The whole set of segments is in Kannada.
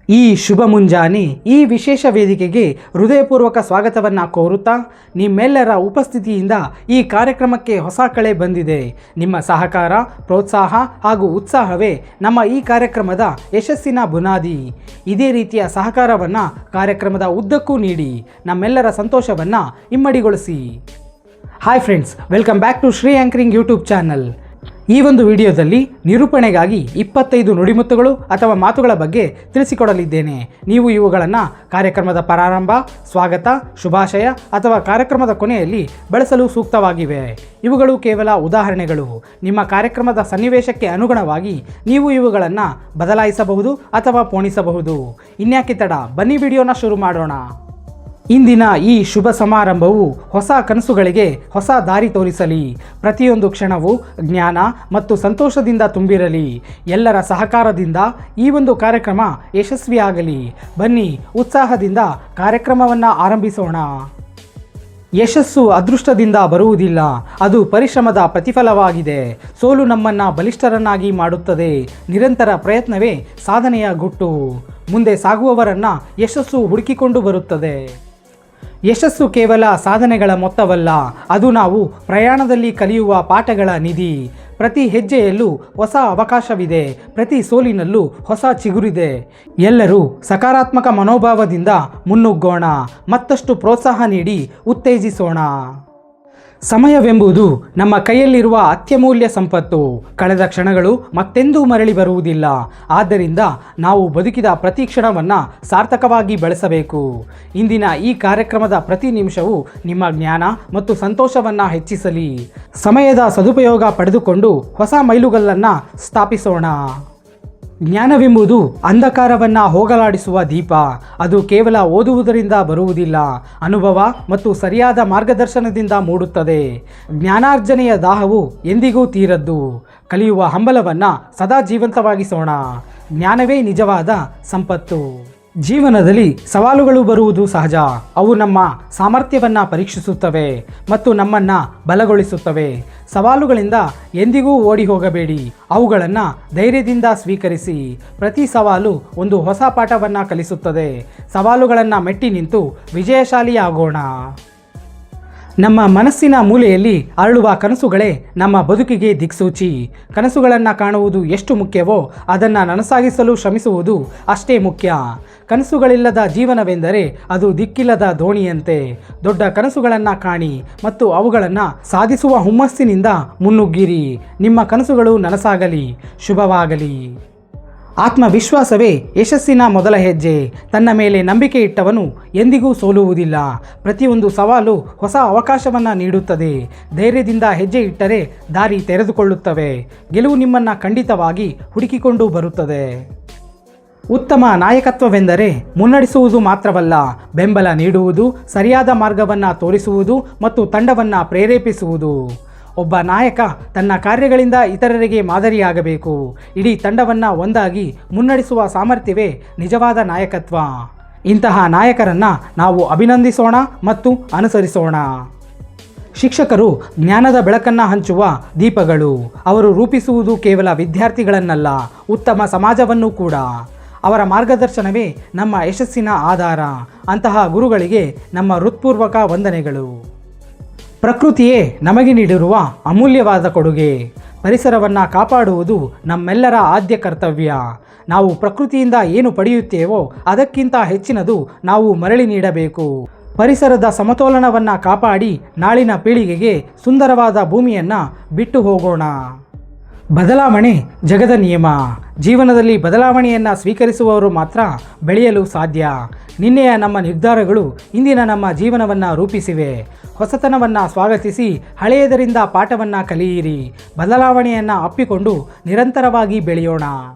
ಈ ಶುಭ ಮುಂಜಾನೆ ಈ ವಿಶೇಷ ವೇದಿಕೆಗೆ ಹೃದಯಪೂರ್ವಕ ಸ್ವಾಗತವನ್ನು ಕೋರುತ್ತಾ ನಿಮ್ಮೆಲ್ಲರ ಉಪಸ್ಥಿತಿಯಿಂದ ಈ ಕಾರ್ಯಕ್ರಮಕ್ಕೆ ಹೊಸ ಕಳೆ ಬಂದಿದೆ. ನಿಮ್ಮ ಸಹಕಾರ, ಪ್ರೋತ್ಸಾಹ ಹಾಗೂ ಉತ್ಸಾಹವೇ ನಮ್ಮ ಈ ಕಾರ್ಯಕ್ರಮದ ಯಶಸ್ಸಿನ ಬುನಾದಿ. ಇದೇ ರೀತಿಯ ಸಹಕಾರವನ್ನು ಕಾರ್ಯಕ್ರಮದ ಉದ್ದಕ್ಕೂ ನೀಡಿ ನಮ್ಮೆಲ್ಲರ ಸಂತೋಷವನ್ನು ಇಮ್ಮಡಿಗೊಳಿಸಿ. Hi friends, welcome back to Shri anchoring YouTube channel. ಈ ಒಂದು ವಿಡಿಯೋದಲ್ಲಿ ನಿರೂಪಣೆಗಾಗಿ 25 ನುಡಿಮುತ್ತುಗಳು ಅಥವಾ ಮಾತುಗಳ ಬಗ್ಗೆ ತಿಳಿಸಿಕೊಡಲಿದ್ದೇನೆ. ನೀವು ಇವುಗಳನ್ನು ಕಾರ್ಯಕ್ರಮದ ಪ್ರಾರಂಭ, ಸ್ವಾಗತ, ಶುಭಾಶಯ ಅಥವಾ ಕಾರ್ಯಕ್ರಮದ ಕೊನೆಯಲ್ಲಿ ಬಳಸಲು ಸೂಕ್ತವಾಗಿವೆ. ಇವುಗಳು ಕೇವಲ ಉದಾಹರಣೆಗಳು. ನಿಮ್ಮ ಕಾರ್ಯಕ್ರಮದ ಸನ್ನಿವೇಶಕ್ಕೆ ಅನುಗುಣವಾಗಿ ನೀವು ಇವುಗಳನ್ನು ಬದಲಾಯಿಸಬಹುದು ಅಥವಾ ಪೋಣಿಸಬಹುದು. ಇನ್ಯಾಕೆ ತಡ, ಬನ್ನಿ ವಿಡಿಯೋನ ಶುರು ಮಾಡೋಣ. ಇಂದಿನ ಈ ಶುಭ ಸಮಾರಂಭವು ಹೊಸ ಕನಸುಗಳಿಗೆ ಹೊಸ ದಾರಿ ತೋರಿಸಲಿ. ಪ್ರತಿಯೊಂದು ಕ್ಷಣವೂ ಜ್ಞಾನ ಮತ್ತು ಸಂತೋಷದಿಂದ ತುಂಬಿರಲಿ. ಎಲ್ಲರ ಸಹಕಾರದಿಂದ ಈ ಒಂದು ಕಾರ್ಯಕ್ರಮ ಯಶಸ್ವಿಯಾಗಲಿ. ಬನ್ನಿ ಉತ್ಸಾಹದಿಂದ ಕಾರ್ಯಕ್ರಮವನ್ನು ಆರಂಭಿಸೋಣ. ಯಶಸ್ಸು ಅದೃಷ್ಟದಿಂದ ಬರುವುದಿಲ್ಲ, ಅದು ಪರಿಶ್ರಮದ ಪ್ರತಿಫಲವಾಗಿದೆ. ಸೋಲು ನಮ್ಮನ್ನು ಬಲಿಷ್ಠರನ್ನಾಗಿ ಮಾಡುತ್ತದೆ. ನಿರಂತರ ಪ್ರಯತ್ನವೇ ಸಾಧನೆಯ ಗುಟ್ಟು. ಮುಂದೆ ಸಾಗುವವರನ್ನು ಯಶಸ್ಸು ಹುಡುಕಿಕೊಂಡು ಬರುತ್ತದೆ. ಯಶಸ್ಸು ಕೇವಲ ಸಾಧನೆಗಳ ಮೊತ್ತವಲ್ಲ, ಅದು ನಾವು ಪ್ರಯಾಣದಲ್ಲಿ ಕಲಿಯುವ ಪಾಠಗಳ ನಿಧಿ. ಪ್ರತಿ ಹೆಜ್ಜೆಯಲ್ಲೂ ಹೊಸ ಅವಕಾಶವಿದೆ, ಪ್ರತಿ ಸೋಲಿನಲ್ಲೂ ಹೊಸ ಚಿಗುರಿದೆ. ಎಲ್ಲರೂ ಸಕಾರಾತ್ಮಕ ಮನೋಭಾವದಿಂದ ಮುನ್ನುಗ್ಗೋಣ, ಮತ್ತಷ್ಟು ಪ್ರೋತ್ಸಾಹ ನೀಡಿ ಉತ್ತೇಜಿಸೋಣ. ಸಮಯವೆಂಬುದು ನಮ್ಮ ಕೈಯಲ್ಲಿರುವ ಅತ್ಯಮೂಲ್ಯ ಸಂಪತ್ತು. ಕಳೆದ ಕ್ಷಣಗಳು ಮತ್ತೆಂದೂ ಮರಳಿ ಬರುವುದಿಲ್ಲ. ಆದ್ದರಿಂದ ನಾವು ಬದುಕಿದ ಪ್ರತಿ ಕ್ಷಣವನ್ನು ಸಾರ್ಥಕವಾಗಿ ಬಳಸಬೇಕು. ಇಂದಿನ ಈ ಕಾರ್ಯಕ್ರಮದ ಪ್ರತಿ ನಿಮಿಷವೂ ನಿಮ್ಮ ಜ್ಞಾನ ಮತ್ತು ಸಂತೋಷವನ್ನು ಹೆಚ್ಚಿಸಲಿ. ಸಮಯದ ಸದುಪಯೋಗ ಪಡೆದುಕೊಂಡು ಹೊಸ ಮೈಲುಗಲ್ಲನ್ನು ಸ್ಥಾಪಿಸೋಣ. ಜ್ಞಾನವೆಂಬುದು ಅಂಧಕಾರವನ್ನು ಹೋಗಲಾಡಿಸುವ ದೀಪ. ಅದು ಕೇವಲ ಓದುವುದರಿಂದ ಬರುವುದಿಲ್ಲ, ಅನುಭವ ಮತ್ತು ಸರಿಯಾದ ಮಾರ್ಗದರ್ಶನದಿಂದ ಮೂಡುತ್ತದೆ. ಜ್ಞಾನಾರ್ಜನೆಯ ದಾಹವು ಎಂದಿಗೂ ತೀರದ್ದು. ಕಲಿಯುವ ಹಂಬಲವನ್ನು ಸದಾ ಜೀವಂತವಾಗಿಸೋಣ. ಜ್ಞಾನವೇ ನಿಜವಾದ ಸಂಪತ್ತು. ಜೀವನದಲ್ಲಿ ಸವಾಲುಗಳು ಬರುವುದು ಸಹಜ. ಅವು ನಮ್ಮ ಸಾಮರ್ಥ್ಯವನ್ನು ಪರೀಕ್ಷಿಸುತ್ತವೆ ಮತ್ತು ನಮ್ಮನ್ನು ಬಲಗೊಳಿಸುತ್ತವೆ. ಸವಾಲುಗಳಿಂದ ಎಂದಿಗೂ ಓಡಿ ಹೋಗಬೇಡಿ, ಅವುಗಳನ್ನು ಧೈರ್ಯದಿಂದ ಸ್ವೀಕರಿಸಿ. ಪ್ರತಿ ಸವಾಲು ಒಂದು ಹೊಸ ಪಾಠವನ್ನು ಕಲಿಸುತ್ತದೆ. ಸವಾಲುಗಳನ್ನು ಮೆಟ್ಟಿ ನಿಂತು ವಿಜಯಶಾಲಿಯಾಗೋಣ. ನಮ್ಮ ಮನಸ್ಸಿನ ಮೂಲೆಯಲ್ಲಿ ಅರಳುವ ಕನಸುಗಳೇ ನಮ್ಮ ಬದುಕಿಗೆ ದಿಕ್ಸೂಚಿ. ಕನಸುಗಳನ್ನು ಕಾಣುವುದು ಎಷ್ಟು ಮುಖ್ಯವೋ ಅದನ್ನು ನನಸಾಗಿಸಲು ಶ್ರಮಿಸುವುದು ಅಷ್ಟೇ ಮುಖ್ಯ. ಕನಸುಗಳಿಲ್ಲದ ಜೀವನವೆಂದರೆ ಅದು ದಿಕ್ಕಿಲ್ಲದ ದೋಣಿಯಂತೆ. ದೊಡ್ಡ ಕನಸುಗಳನ್ನು ಕಾಣಿ ಮತ್ತು ಅವುಗಳನ್ನು ಸಾಧಿಸುವ ಹುಮ್ಮಸ್ಸಿನಿಂದ ಮುನ್ನುಗ್ಗಿರಿ. ನಿಮ್ಮ ಕನಸುಗಳು ನನಸಾಗಲಿ. ಶುಭವಾಗಲಿ. ಆತ್ಮವಿಶ್ವಾಸವೇ ಯಶಸ್ಸಿನ ಮೊದಲ ಹೆಜ್ಜೆ. ತನ್ನ ಮೇಲೆ ನಂಬಿಕೆ ಇಟ್ಟವನು ಎಂದಿಗೂ ಸೋಲುವುದಿಲ್ಲ. ಪ್ರತಿಯೊಂದು ಸವಾಲು ಹೊಸ ಅವಕಾಶವನ್ನು ನೀಡುತ್ತದೆ. ಧೈರ್ಯದಿಂದ ಹೆಜ್ಜೆ ಇಟ್ಟರೆ ದಾರಿ ತೆರೆದುಕೊಳ್ಳುತ್ತವೆ. ಗೆಲುವು ನಿಮ್ಮನ್ನು ಖಂಡಿತವಾಗಿ ಹುಡುಕಿಕೊಂಡು ಬರುತ್ತದೆ. ಉತ್ತಮ ನಾಯಕತ್ವವೆಂದರೆ ಮುನ್ನಡೆಸುವುದು ಮಾತ್ರವಲ್ಲ, ಬೆಂಬಲ ನೀಡುವುದು, ಸರಿಯಾದ ಮಾರ್ಗವನ್ನು ತೋರಿಸುವುದು ಮತ್ತು ತಂಡವನ್ನು ಪ್ರೇರೇಪಿಸುವುದು. ಒಬ್ಬ ನಾಯಕ ತನ್ನ ಕಾರ್ಯಗಳಿಂದ ಇತರರಿಗೆ ಮಾದರಿಯಾಗಬೇಕು. ಇಡೀ ತಂಡವನ್ನು ಒಂದಾಗಿ ಮುನ್ನಡೆಸುವ ಸಾಮರ್ಥ್ಯವೇ ನಿಜವಾದ ನಾಯಕತ್ವ. ಇಂತಹ ನಾಯಕರನ್ನು ನಾವು ಅಭಿನಂದಿಸೋಣ ಮತ್ತು ಅನುಸರಿಸೋಣ. ಶಿಕ್ಷಕರು ಜ್ಞಾನದ ಬೆಳಕನ್ನು ಹಂಚುವ ದೀಪಗಳು. ಅವರು ರೂಪಿಸುವುದು ಕೇವಲ ವಿದ್ಯಾರ್ಥಿಗಳನ್ನಲ್ಲ, ಉತ್ತಮ ಸಮಾಜವನ್ನು ಕೂಡ. ಅವರ ಮಾರ್ಗದರ್ಶನವೇ ನಮ್ಮ ಯಶಸ್ಸಿನ ಆಧಾರ. ಅಂತಹ ಗುರುಗಳಿಗೆ ನಮ್ಮ ಹೃತ್ಪೂರ್ವಕ ವಂದನೆಗಳು. ಪ್ರಕೃತಿಯೇ ನಮಗೆ ನೀಡಿರುವ ಅಮೂಲ್ಯವಾದ ಕೊಡುಗೆ. ಪರಿಸರವನ್ನು ಕಾಪಾಡುವುದು ನಮ್ಮೆಲ್ಲರ ಆದ್ಯ ಕರ್ತವ್ಯ. ನಾವು ಪ್ರಕೃತಿಯಿಂದ ಏನು ಪಡೆಯುತ್ತೇವೋ ಅದಕ್ಕಿಂತ ಹೆಚ್ಚಿನದು ನಾವು ಮರಳಿ ನೀಡಬೇಕು. ಪರಿಸರದ ಸಮತೋಲನವನ್ನು ಕಾಪಾಡಿ ನಾಳಿನ ಪೀಳಿಗೆಗೆ ಸುಂದರವಾದ ಭೂಮಿಯನ್ನು ಬಿಟ್ಟು ಹೋಗೋಣ. ಬದಲಾವಣೆ ಜಗದ ನಿಯಮ. ಜೀವನದಲ್ಲಿ ಬದಲಾವಣೆಯನ್ನು ಸ್ವೀಕರಿಸುವವರು ಮಾತ್ರ ಬೆಳೆಯಲು ಸಾಧ್ಯ. ನಿನ್ನೆಯ ನಮ್ಮ ನಿರ್ಧಾರಗಳು ಇಂದಿನ ನಮ್ಮ ಜೀವನವನ್ನು ರೂಪಿಸಿವೆ. ಹೊಸತನವನ್ನು ಸ್ವಾಗತಿಸಿ ಹಳೆಯದರಿಂದ ಪಾಠವನ್ನು ಕಲಿಯಿರಿ. ಬದಲಾವಣೆಯನ್ನು ಅಪ್ಪಿಕೊಂಡು ನಿರಂತರವಾಗಿ ಬೆಳೆಯೋಣ.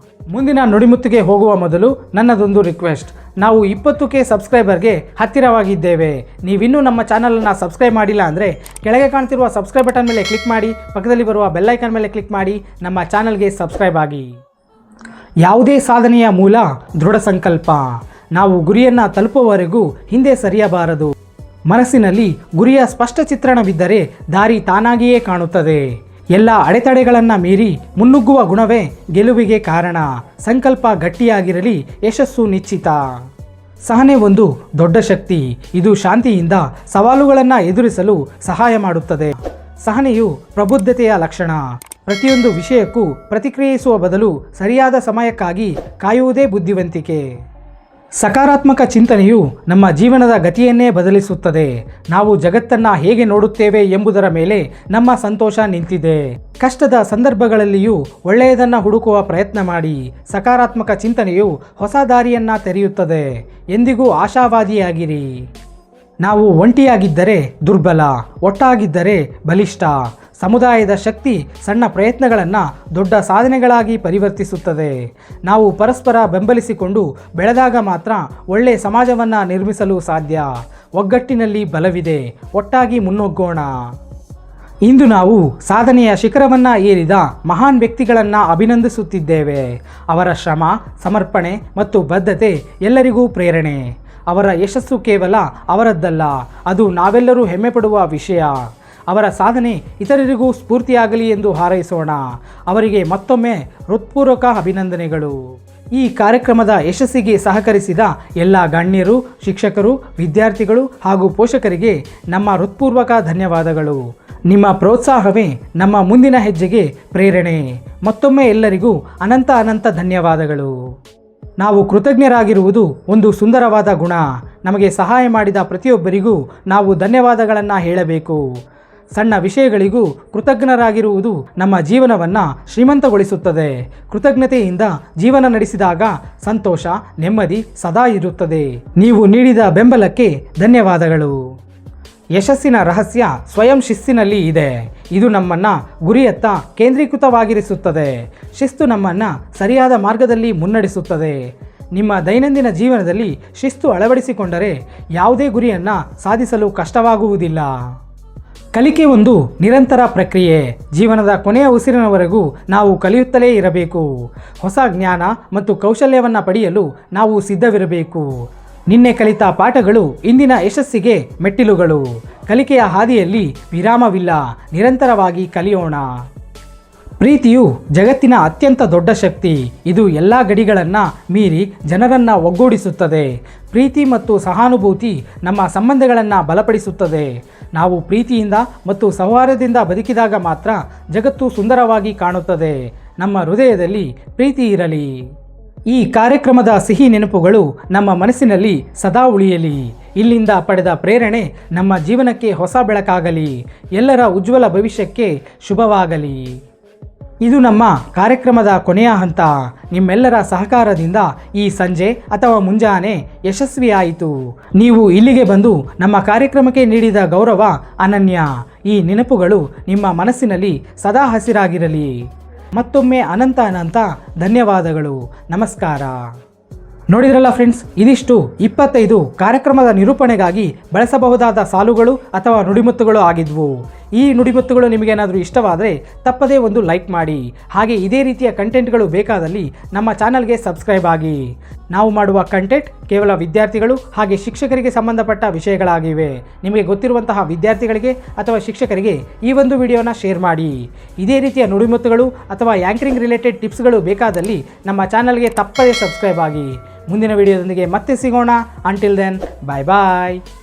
ಮುಂದಿನ ನುಡಿಮುತ್ತಿಗೆ ಹೋಗುವ ಮೊದಲು ನನ್ನದೊಂದು ರಿಕ್ವೆಸ್ಟ್. ನಾವು 20K ಸಬ್ಸ್ಕ್ರೈಬರ್ಗೆ ಹತ್ತಿರವಾಗಿದ್ದೇವೆ. ನೀವಿನ್ನೂ ನಮ್ಮ ಚಾನಲನ್ನು ಸಬ್ಸ್ಕ್ರೈಬ್ ಮಾಡಿಲ್ಲ ಅಂದರೆ ಕೆಳಗೆ ಕಾಣ್ತಿರುವ ಸಬ್ಸ್ಕ್ರೈಬ್ ಬಟನ್ ಮೇಲೆ ಕ್ಲಿಕ್ ಮಾಡಿ, ಪಕ್ಕದಲ್ಲಿ ಬರುವ ಬೆಲ್ಲೈಕನ್ ಮೇಲೆ ಕ್ಲಿಕ್ ಮಾಡಿ ನಮ್ಮ ಚಾನಲ್ಗೆ ಸಬ್ಸ್ಕ್ರೈಬ್ ಆಗಿ. ಯಾವುದೇ ಸಾಧನೆಯ ಮೂಲ ದೃಢ ಸಂಕಲ್ಪ. ನಾವು ಗುರಿಯನ್ನು ತಲುಪುವವರೆಗೂ ಹಿಂದೆ ಸರಿಯಬಾರದು. ಮನಸ್ಸಿನಲ್ಲಿ ಗುರಿಯ ಸ್ಪಷ್ಟ ಚಿತ್ರಣವಿದ್ದರೆ ದಾರಿ ತಾನಾಗಿಯೇ ಕಾಣುತ್ತದೆ. ಎಲ್ಲ ಅಡೆತಡೆಗಳನ್ನು ಮೀರಿ ಮುನ್ನುಗ್ಗುವ ಗುಣವೇ ಗೆಲುವಿಗೆ ಕಾರಣ. ಸಂಕಲ್ಪ ಗಟ್ಟಿಯಾಗಿರಲಿ, ಯಶಸ್ಸು ನಿಶ್ಚಿತ. ಸಹನೆ ಒಂದು ದೊಡ್ಡ ಶಕ್ತಿ. ಇದು ಶಾಂತಿಯಿಂದ ಸವಾಲುಗಳನ್ನು ಎದುರಿಸಲು ಸಹಾಯ ಮಾಡುತ್ತದೆ. ಸಹನೆಯು ಪ್ರಬುದ್ಧತೆಯ ಲಕ್ಷಣ. ಪ್ರತಿಯೊಂದು ವಿಷಯಕ್ಕೂ ಪ್ರತಿಕ್ರಿಯಿಸುವ ಬದಲು ಸರಿಯಾದ ಸಮಯಕ್ಕಾಗಿ ಕಾಯುವುದೇ ಬುದ್ಧಿವಂತಿಕೆ. ಸಕಾರಾತ್ಮಕ ಚಿಂತನೆಯು ನಮ್ಮ ಜೀವನದ ಗತಿಯನ್ನೇ ಬದಲಿಸುತ್ತದೆ. ನಾವು ಜಗತ್ತನ್ನು ಹೇಗೆ ನೋಡುತ್ತೇವೆ ಎಂಬುದರ ಮೇಲೆ ನಮ್ಮ ಸಂತೋಷ ನಿಂತಿದೆ. ಕಷ್ಟದ ಸಂದರ್ಭಗಳಲ್ಲಿಯೂ ಒಳ್ಳೆಯದನ್ನು ಹುಡುಕುವ ಪ್ರಯತ್ನ ಮಾಡಿ. ಸಕಾರಾತ್ಮಕ ಚಿಂತನೆಯು ಹೊಸ ದಾರಿಯನ್ನು ತೆರೆಯುತ್ತದೆ. ಎಂದಿಗೂ ಆಶಾವಾದಿಯಾಗಿರಿ. ನಾವು ಒಂಟಿಯಾಗಿದ್ದರೆ ದುರ್ಬಲ, ಒಟ್ಟಾಗಿದ್ದರೆ ಬಲಿಷ್ಠ. ಸಮುದಾಯದ ಶಕ್ತಿ ಸಣ್ಣ ಪ್ರಯತ್ನಗಳನ್ನು ದೊಡ್ಡ ಸಾಧನೆಗಳಾಗಿ ಪರಿವರ್ತಿಸುತ್ತದೆ. ನಾವು ಪರಸ್ಪರ ಬೆಂಬಲಿಸಿಕೊಂಡು ಬೆಳೆದಾಗ ಮಾತ್ರ ಒಳ್ಳೆಯ ಸಮಾಜವನ್ನು ನಿರ್ಮಿಸಲು ಸಾಧ್ಯ. ಒಗ್ಗಟ್ಟಿನಲ್ಲಿ ಬಲವಿದೆ, ಒಟ್ಟಾಗಿ ಮುನ್ನುಗ್ಗೋಣ. ಇಂದು ನಾವು ಸಾಧನೆಯ ಶಿಖರವನ್ನು ಏರಿದ ಮಹಾನ್ ವ್ಯಕ್ತಿಗಳನ್ನು ಅಭಿನಂದಿಸುತ್ತಿದ್ದೇವೆ. ಅವರ ಶ್ರಮ, ಸಮರ್ಪಣೆ ಮತ್ತು ಬದ್ಧತೆ ಎಲ್ಲರಿಗೂ ಪ್ರೇರಣೆ. ಅವರ ಯಶಸ್ಸು ಕೇವಲ ಅವರದ್ದಲ್ಲ, ಅದು ನಾವೆಲ್ಲರೂ ಹೆಮ್ಮೆಪಡುವ ವಿಷಯ. ಅವರ ಸಾಧನೆ ಇತರರಿಗೂ ಸ್ಫೂರ್ತಿಯಾಗಲಿ ಎಂದು ಹಾರೈಸೋಣ. ಅವರಿಗೆ ಮತ್ತೊಮ್ಮೆ ಹೃತ್ಪೂರ್ವಕ ಅಭಿನಂದನೆಗಳು. ಈ ಕಾರ್ಯಕ್ರಮದ ಯಶಸ್ಸಿಗೆ ಸಹಕರಿಸಿದ ಎಲ್ಲ ಗಣ್ಯರು, ಶಿಕ್ಷಕರು, ವಿದ್ಯಾರ್ಥಿಗಳು ಹಾಗೂ ಪೋಷಕರಿಗೆ ನಮ್ಮ ಹೃತ್ಪೂರ್ವಕ ಧನ್ಯವಾದಗಳು. ನಿಮ್ಮ ಪ್ರೋತ್ಸಾಹವೇ ನಮ್ಮ ಮುಂದಿನ ಹೆಜ್ಜೆಗೆ ಪ್ರೇರಣೆ. ಮತ್ತೊಮ್ಮೆ ಎಲ್ಲರಿಗೂ ಅನಂತ ಧನ್ಯವಾದಗಳು. ನಾವು ಕೃತಜ್ಞರಾಗಿರುವುದು ಒಂದು ಸುಂದರವಾದ ಗುಣ. ನಮಗೆ ಸಹಾಯ ಮಾಡಿದ ಪ್ರತಿಯೊಬ್ಬರಿಗೂ ನಾವು ಧನ್ಯವಾದಗಳನ್ನು ಹೇಳಬೇಕು. ಸಣ್ಣ ವಿಷಯಗಳಿಗೂ ಕೃತಜ್ಞರಾಗಿರುವುದು ನಮ್ಮ ಜೀವನವನ್ನು ಶ್ರೀಮಂತಗೊಳಿಸುತ್ತದೆ. ಕೃತಜ್ಞತೆಯಿಂದ ಜೀವನ ನಡೆಸಿದಾಗ ಸಂತೋಷ, ನೆಮ್ಮದಿ ಸದಾ ಇರುತ್ತದೆ. ನೀವು ನೀಡಿದ ಬೆಂಬಲಕ್ಕೆ ಧನ್ಯವಾದಗಳು. ಯಶಸ್ಸಿನ ರಹಸ್ಯ ಸ್ವಯಂ ಶಿಸ್ತಿನಲ್ಲಿ ಇದೆ. ಇದು ನಮ್ಮನ್ನು ಗುರಿಯತ್ತ ಕೇಂದ್ರೀಕೃತವಾಗಿರಿಸುತ್ತದೆ. ಶಿಸ್ತು ನಮ್ಮನ್ನು ಸರಿಯಾದ ಮಾರ್ಗದಲ್ಲಿ ಮುನ್ನಡೆಸುತ್ತದೆ. ನಿಮ್ಮ ದೈನಂದಿನ ಜೀವನದಲ್ಲಿ ಶಿಸ್ತು ಅಳವಡಿಸಿಕೊಂಡರೆ ಯಾವುದೇ ಗುರಿಯನ್ನು ಸಾಧಿಸಲು ಕಷ್ಟವಾಗುವುದಿಲ್ಲ. ಕಲಿಕೆ ಒಂದು ನಿರಂತರ ಪ್ರಕ್ರಿಯೆ. ಜೀವನದ ಕೊನೆಯ ಉಸಿರಿನವರೆಗೂ ನಾವು ಕಲಿಯುತ್ತಲೇ ಇರಬೇಕು. ಹೊಸ ಜ್ಞಾನ ಮತ್ತು ಕೌಶಲ್ಯವನ್ನು ಪಡೆಯಲು ನಾವು ಸಿದ್ಧವಿರಬೇಕು. ನಿನ್ನೆ ಕಲಿತ ಪಾಠಗಳು ಇಂದಿನ ಯಶಸ್ಸಿಗೆ ಮೆಟ್ಟಿಲುಗಳು. ಕಲಿಕೆಯ ಹಾದಿಯಲ್ಲಿ ವಿರಾಮವಿಲ್ಲ, ನಿರಂತರವಾಗಿ ಕಲಿಯೋಣ. ಪ್ರೀತಿಯು ಜಗತ್ತಿನ ಅತ್ಯಂತ ದೊಡ್ಡ ಶಕ್ತಿ. ಇದು ಎಲ್ಲ ಗಡಿಗಳನ್ನು ಮೀರಿ ಜನರನ್ನು ಒಗ್ಗೂಡಿಸುತ್ತದೆ. ಪ್ರೀತಿ ಮತ್ತು ಸಹಾನುಭೂತಿ ನಮ್ಮ ಸಂಬಂಧಗಳನ್ನು ಬಲಪಡಿಸುತ್ತದೆ. ನಾವು ಪ್ರೀತಿಯಿಂದ ಮತ್ತು ಸೌಹಾರ್ದದಿಂದ ಬದುಕಿದಾಗ ಮಾತ್ರ ಜಗತ್ತು ಸುಂದರವಾಗಿ ಕಾಣುತ್ತದೆ. ನಮ್ಮ ಹೃದಯದಲ್ಲಿ ಪ್ರೀತಿ ಇರಲಿ. ಈ ಕಾರ್ಯಕ್ರಮದ ಸಿಹಿ ನೆನಪುಗಳು ನಮ್ಮ ಮನಸ್ಸಿನಲ್ಲಿ ಸದಾ ಉಳಿಯಲಿ. ಇಲ್ಲಿಂದ ಪಡೆದ ಪ್ರೇರಣೆ ನಮ್ಮ ಜೀವನಕ್ಕೆ ಹೊಸ ಬೆಳಕಾಗಲಿ. ಎಲ್ಲರ ಉಜ್ವಲ ಭವಿಷ್ಯಕ್ಕೆ ಶುಭವಾಗಲಿ. ಇದು ನಮ್ಮ ಕಾರ್ಯಕ್ರಮದ ಕೊನೆಯ ಹಂತ. ನಿಮ್ಮೆಲ್ಲರ ಸಹಕಾರದಿಂದ ಈ ಸಂಜೆ ಅಥವಾ ಮುಂಜಾನೆ ಯಶಸ್ವಿಯಾಯಿತು. ನೀವು ಇಲ್ಲಿಗೆ ಬಂದು ನಮ್ಮ ಕಾರ್ಯಕ್ರಮಕ್ಕೆ ನೀಡಿದ ಗೌರವ ಅನನ್ಯ. ಈ ನೆನಪುಗಳು ನಿಮ್ಮ ಮನಸ್ಸಿನಲ್ಲಿ ಸದಾ ಹಸಿರಾಗಿರಲಿ. ಮತ್ತೊಮ್ಮೆ ಅನಂತ ಧನ್ಯವಾದಗಳು. ನಮಸ್ಕಾರ. ನೋಡಿದ್ರಲ್ಲ ಫ್ರೆಂಡ್ಸ್, ಇದಿಷ್ಟು 25 ಕಾರ್ಯಕ್ರಮದ ನಿರೂಪಣೆಗಾಗಿ ಬಳಸಬಹುದಾದ ಸಾಲುಗಳು ಅಥವಾ ನುಡಿಮುತ್ತುಗಳು ಆಗಿದ್ವು. ಈ ನುಡಿಮುತ್ತುಗಳು ನಿಮಗೇನಾದರೂ ಇಷ್ಟವಾದರೆ ತಪ್ಪದೇ ಒಂದು ಲೈಕ್ ಮಾಡಿ. ಹಾಗೆ ಇದೇ ರೀತಿಯ ಕಂಟೆಂಟ್ಗಳು ಬೇಕಾದಲ್ಲಿ ನಮ್ಮ ಚಾನಲ್ಗೆ ಸಬ್ಸ್ಕ್ರೈಬ್ ಆಗಿ. ನಾವು ಮಾಡುವ ಕಂಟೆಂಟ್ ಕೇವಲ ವಿದ್ಯಾರ್ಥಿಗಳು ಹಾಗೆ ಶಿಕ್ಷಕರಿಗೆ ಸಂಬಂಧಪಟ್ಟ ವಿಷಯಗಳಾಗಿವೆ. ನಿಮಗೆ ಗೊತ್ತಿರುವಂತಹ ವಿದ್ಯಾರ್ಥಿಗಳಿಗೆ ಅಥವಾ ಶಿಕ್ಷಕರಿಗೆ ಈ ಒಂದು ವಿಡಿಯೋನ ಶೇರ್ ಮಾಡಿ. ಇದೇ ರೀತಿಯ ನುಡಿಮುತ್ತುಗಳು ಅಥವಾ ಆ್ಯಂಕರಿಂಗ್ ರಿಲೇಟೆಡ್ ಟಿಪ್ಸ್ಗಳು ಬೇಕಾದಲ್ಲಿ ನಮ್ಮ ಚಾನಲ್ಗೆ ತಪ್ಪದೇ ಸಬ್ಸ್ಕ್ರೈಬ್ ಆಗಿ. ಮುಂದಿನ ವಿಡಿಯೋದೊಂದಿಗೆ ಮತ್ತೆ ಸಿಗೋಣ. ಅಂಟಿಲ್ ದೆನ್, ಬಾಯ್ ಬಾಯ್.